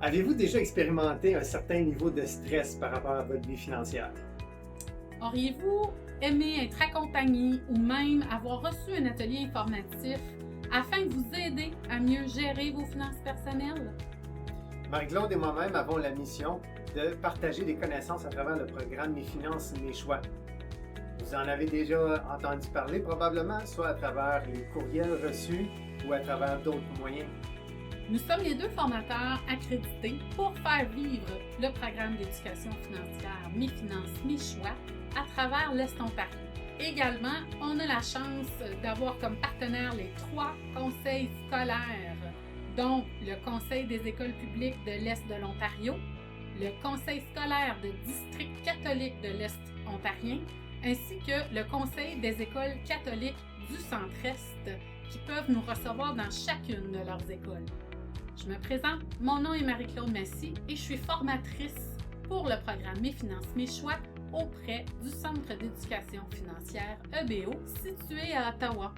Avez-vous déjà expérimenté un certain niveau de stress par rapport à votre vie financière? Auriez-vous aimé être accompagné ou même avoir reçu un atelier informatif afin de vous aider à mieux gérer vos finances personnelles? Marie-Claude et moi-même avons la mission de partager des connaissances à travers le programme Mes finances, mes choix. Vous en avez déjà entendu parler probablement, soit à travers les courriels reçus ou à travers d'autres moyens. Nous sommes les deux formateurs accrédités pour faire vivre le programme d'éducation financière Mes finances, mes choix à travers l'Est Ontario. Également, on a la chance d'avoir comme partenaires les 3 conseils scolaires, dont le Conseil des écoles publiques de l'Est de l'Ontario, le Conseil scolaire de district catholique de l'Est ontarien, ainsi que le Conseil des écoles catholiques du Centre-Est qui peuvent nous recevoir dans chacune de leurs écoles. Je me présente, mon nom est Marie-Claude Massy et je suis formatrice pour le programme Mes finances, mes choix auprès du Centre d'éducation financière EBO situé à Ottawa.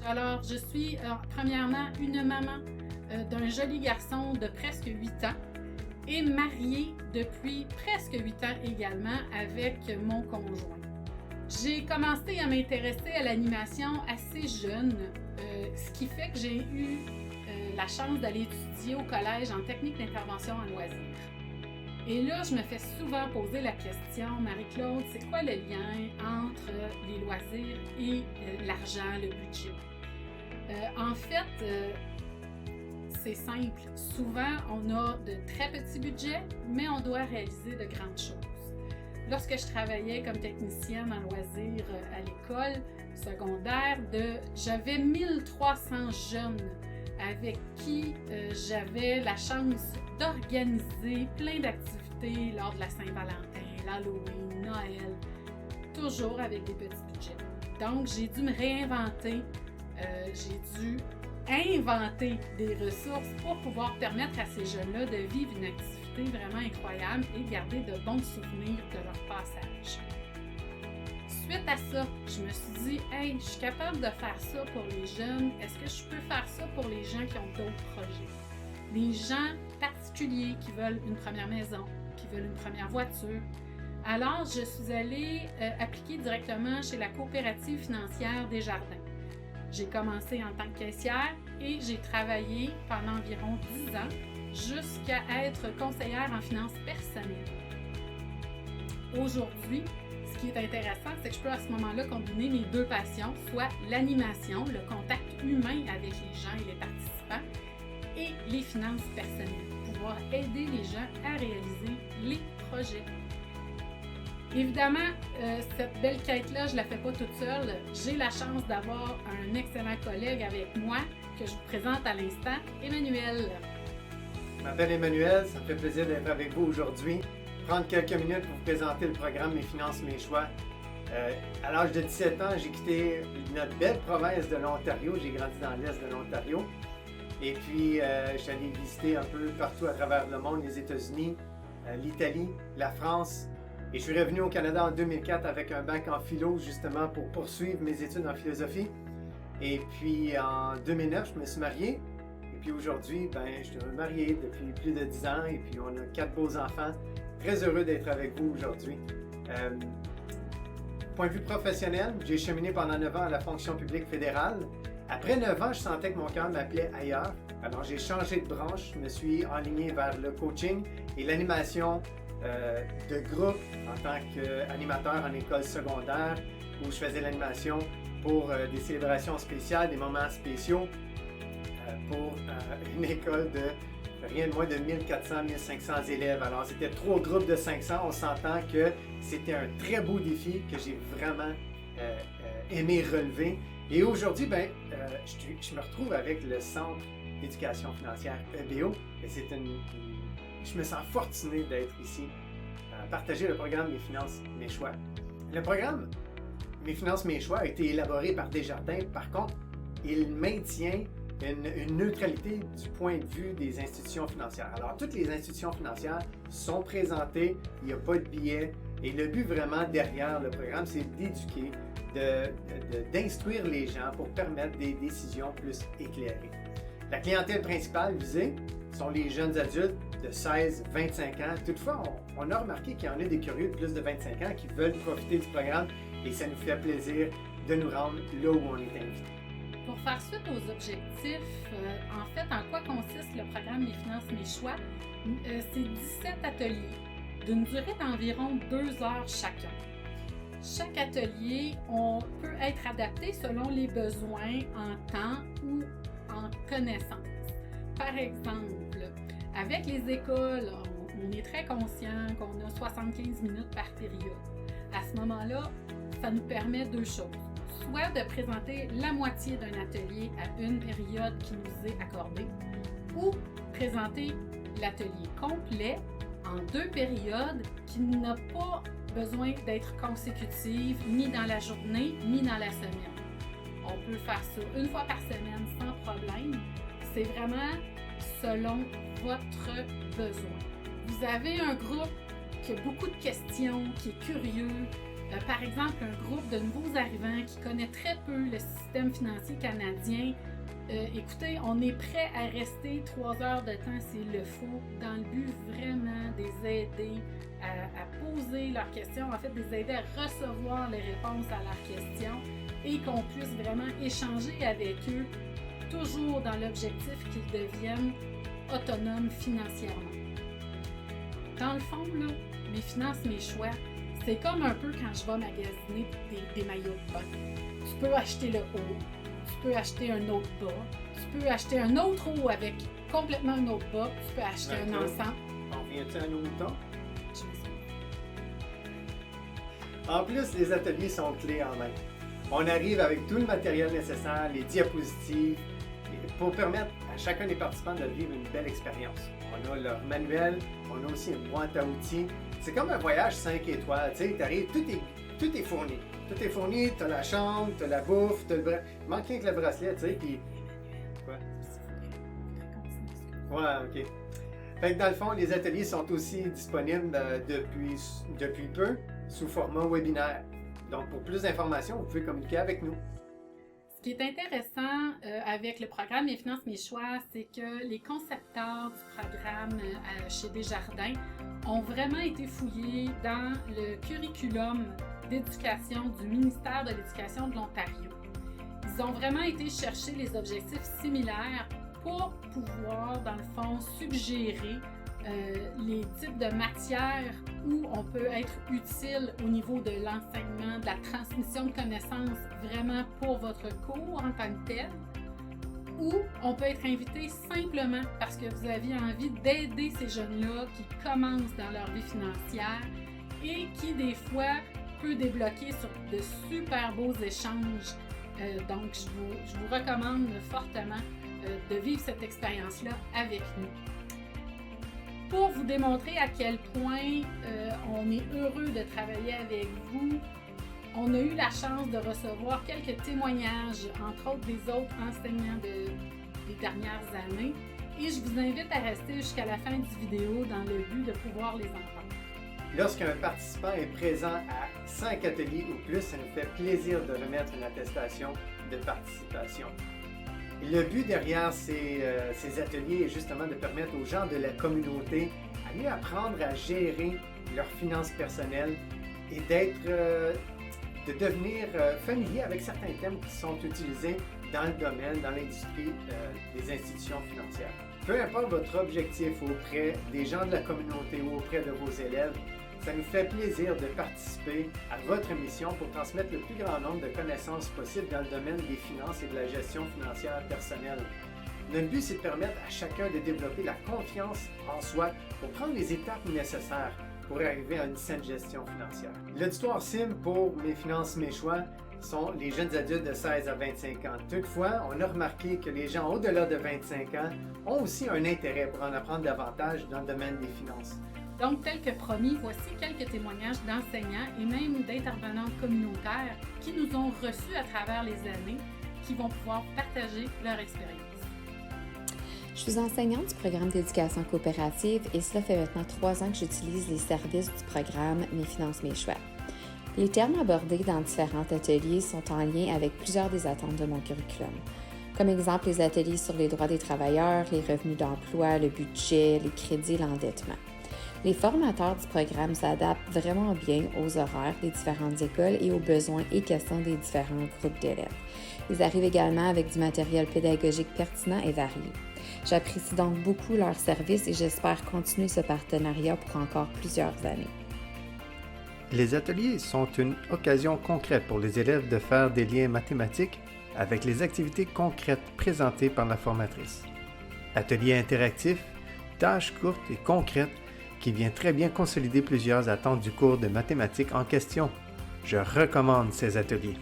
Alors, je suis premièrement une maman d'un joli garçon de presque 8 ans et mariée depuis presque 8 ans également avec mon conjoint. J'ai commencé à m'intéresser à l'animation assez jeune, ce qui fait que j'ai eu la chance d'aller étudier au collège en technique d'intervention en loisirs. Et là, je me fais souvent poser la question, Marie-Claude, c'est quoi le lien entre les loisirs et l'argent, le budget? En fait, c'est simple. Souvent, on a de très petits budgets, mais on doit réaliser de grandes choses. Lorsque je travaillais comme technicienne en loisirs à l'école secondaire, j'avais 1300 jeunes avec qui j'avais la chance d'organiser plein d'activités lors de la Saint-Valentin, l'Halloween, Noël, toujours avec des petits budgets. Donc, j'ai dû me réinventer, j'ai dû inventer des ressources pour pouvoir permettre à ces jeunes-là de vivre une activité vraiment incroyable et garder de bons souvenirs de leur passage. Suite à ça, je me suis dit, hey, je suis capable de faire ça pour les jeunes. Est-ce que je peux faire ça pour les gens qui ont d'autres projets? Les gens particuliers qui veulent une première maison, qui veulent une première voiture. Alors, je suis allée appliquer directement chez la coopérative financière Desjardins. J'ai commencé en tant que caissière et j'ai travaillé pendant environ 10 ans jusqu'à être conseillère en finances personnelles. Aujourd'hui, ce qui est intéressant, c'est que je peux à ce moment-là combiner mes deux passions, soit l'animation, le contact humain avec les gens et les participants, et les finances personnelles, pouvoir aider les gens à réaliser les projets. Évidemment, cette belle quête-là, je ne la fais pas toute seule. J'ai la chance d'avoir un excellent collègue avec moi que je vous présente à l'instant, Emmanuel. Je m'appelle Emmanuel, ça me fait plaisir d'être avec vous aujourd'hui. Prendre quelques minutes pour vous présenter le programme Mes finances, mes choix. À l'âge de 17 ans, j'ai quitté notre belle province de l'Ontario. J'ai grandi dans l'est de l'Ontario. Et puis, je suis allé visiter un peu partout à travers le monde, les États-Unis, l'Italie, la France. Et je suis revenu au Canada en 2004 avec un bac en philo, justement, pour poursuivre mes études en philosophie. Et puis, en 2009, je me suis marié. Et puis aujourd'hui, je suis marié depuis plus de 10 ans. Et puis, on a 4 beaux enfants. Très heureux d'être avec vous aujourd'hui. Point de vue professionnel, j'ai cheminé pendant 9 ans à la fonction publique fédérale. Après 9 ans, je sentais que mon cœur m'appelait ailleurs. Alors j'ai changé de branche, je me suis enligné vers le coaching et l'animation de groupe en tant qu'animateur en école secondaire où je faisais l'animation pour des célébrations spéciales, des moments spéciaux pour une école de rien de moins de 1400-1500 élèves. Alors, c'était 3 groupes de 500. On s'entend que c'était un très beau défi que j'ai vraiment aimé relever. Et aujourd'hui, je me retrouve avec le Centre d'éducation financière EBO. Et je me sens fortuné d'être ici, à partager le programme Mes finances, mes choix. Le programme Mes finances, mes choix a été élaboré par Desjardins. Par contre, il maintient une neutralité du point de vue des institutions financières. Alors, toutes les institutions financières sont présentées, il n'y a pas de billets, et le but vraiment derrière le programme, c'est d'éduquer, d'instruire les gens pour permettre des décisions plus éclairées. La clientèle principale visée sont les jeunes adultes de 16-25 ans. Toutefois, on a remarqué qu'il y en a des curieux de plus de 25 ans qui veulent profiter du programme et ça nous fait plaisir de nous rendre là où on est invité. Pour faire suite aux objectifs, en fait, en quoi consiste le programme Mes finances, mes choix? C'est 17 ateliers d'une durée d'environ 2 heures chacun. Chaque atelier peut être adapté selon les besoins en temps ou en connaissances. Par exemple, avec les écoles, on est très conscient qu'on a 75 minutes par période. À ce moment-là, ça nous permet 2 choses. Soit de présenter la moitié d'un atelier à une période qui nous est accordée, ou présenter l'atelier complet en 2 périodes qui n'a pas besoin d'être consécutive ni dans la journée ni dans la semaine. On peut faire ça 1 fois par semaine sans problème. C'est vraiment selon votre besoin. Vous avez un groupe qui a beaucoup de questions, qui est curieux. Par exemple, un groupe de nouveaux arrivants qui connaît très peu le système financier canadien. Écoutez, on est prêt à rester 3 heures de temps s'il le faut, dans le but vraiment de les aider à poser leurs questions, en fait, de les aider à recevoir les réponses à leurs questions et qu'on puisse vraiment échanger avec eux, toujours dans l'objectif qu'ils deviennent autonomes financièrement. Dans le fond, là, mes finances, mes choix, c'est comme un peu quand je vais magasiner des maillots de bain. Tu peux acheter le haut, tu peux acheter un autre bas, tu peux acheter un autre haut avec complètement un autre bas, tu peux acheter un ensemble. On vient-tu à nos moutons? Je me suis... En plus, les ateliers sont clés en main. On arrive avec tout le matériel nécessaire, les diapositives, pour permettre à chacun des participants de vivre une belle expérience. On a leur manuel, on a aussi une boîte à outils. C'est comme un voyage 5 étoiles, tu sais, t'arrives, tout est fourni. Tout est fourni, t'as la chambre, t'as la bouffe, t'as le bracelet. Il manque rien que le bracelet, tu sais, puis... Quoi? Ouais, ok. Fait que dans le fond, les ateliers sont aussi disponibles depuis peu, sous format webinaire. Donc, pour plus d'informations, vous pouvez communiquer avec nous. Ce qui est intéressant avec le programme Mes finances, mes choix, c'est que les concepteurs du programme chez Desjardins ont vraiment été fouillés dans le curriculum d'éducation du ministère de l'Éducation de l'Ontario. Ils ont vraiment été chercher les objectifs similaires pour pouvoir, dans le fond, suggérer les types de matières où on peut être utile au niveau de l'enseignement, de la transmission de connaissances vraiment pour votre cours en tant que tel, ou on peut être invité simplement parce que vous aviez envie d'aider ces jeunes-là qui commencent dans leur vie financière et qui, des fois, peut débloquer sur de super beaux échanges. Donc, je vous recommande fortement de vivre cette expérience-là avec nous. Pour vous démontrer à quel point on est heureux de travailler avec vous, on a eu la chance de recevoir quelques témoignages, entre autres des autres enseignants des dernières années, et je vous invite à rester jusqu'à la fin du vidéo dans le but de pouvoir les entendre. Lorsqu'un participant est présent à 5 ateliers ou plus, ça nous fait plaisir de remettre une attestation de participation. Et le but derrière ces ateliers est justement de permettre aux gens de la communauté à mieux apprendre à gérer leurs finances personnelles et de devenir familiers avec certains thèmes qui sont utilisés dans le domaine, dans l'industrie des institutions financières. Peu importe votre objectif auprès des gens de la communauté ou auprès de vos élèves, ça nous fait plaisir de participer à votre mission pour transmettre le plus grand nombre de connaissances possibles dans le domaine des finances et de la gestion financière personnelle. Notre but, c'est de permettre à chacun de développer la confiance en soi pour prendre les étapes nécessaires pour arriver à une saine gestion financière. L'auditoire cible pour Mes finances, mes choix sont les jeunes adultes de 16 à 25 ans. Toutefois, on a remarqué que les gens au-delà de 25 ans ont aussi un intérêt pour en apprendre davantage dans le domaine des finances. Donc, tel que promis, voici quelques témoignages d'enseignants et même d'intervenants communautaires qui nous ont reçus à travers les années, qui vont pouvoir partager leur expérience. Je suis enseignante du programme d'éducation coopérative et cela fait maintenant 3 ans que j'utilise les services du programme Mes finances, mes choix. Les termes abordés dans différents ateliers sont en lien avec plusieurs des attentes de mon curriculum. Comme exemple, les ateliers sur les droits des travailleurs, les revenus d'emploi, le budget, les crédits et l'endettement. Les formateurs du programme s'adaptent vraiment bien aux horaires des différentes écoles et aux besoins et questions des différents groupes d'élèves. Ils arrivent également avec du matériel pédagogique pertinent et varié. J'apprécie donc beaucoup leur service et j'espère continuer ce partenariat pour encore plusieurs années. Les ateliers sont une occasion concrète pour les élèves de faire des liens mathématiques avec les activités concrètes présentées par la formatrice. Ateliers interactifs, tâches courtes et concrètes qui vient très bien consolider plusieurs attentes du cours de mathématiques en question. Je recommande ces ateliers.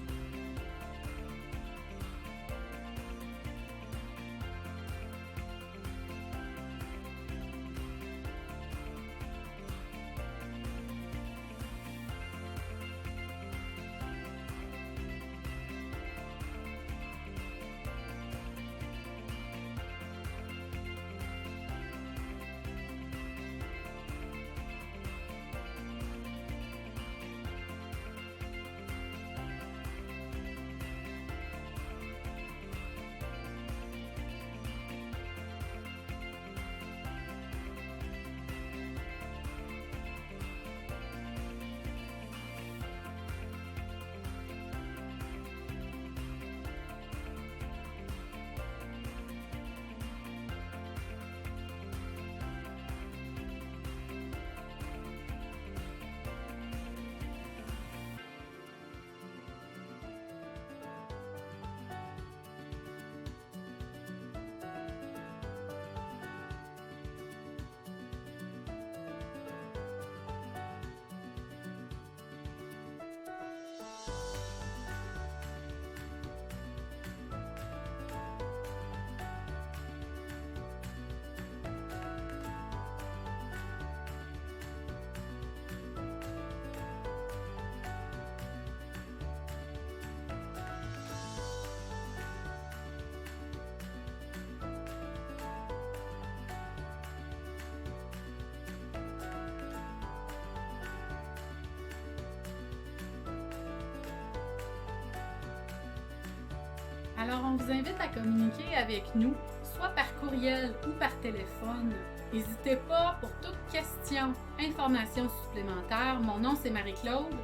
Alors, on vous invite à communiquer avec nous, soit par courriel ou par téléphone. N'hésitez pas pour toute question, information supplémentaire. Mon nom, c'est Marie-Claude.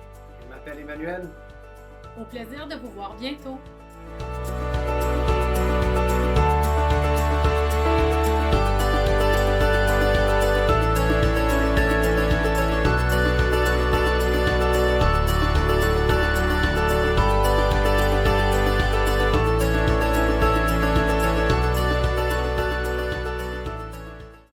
Je m'appelle Emmanuel. Au plaisir de vous voir bientôt.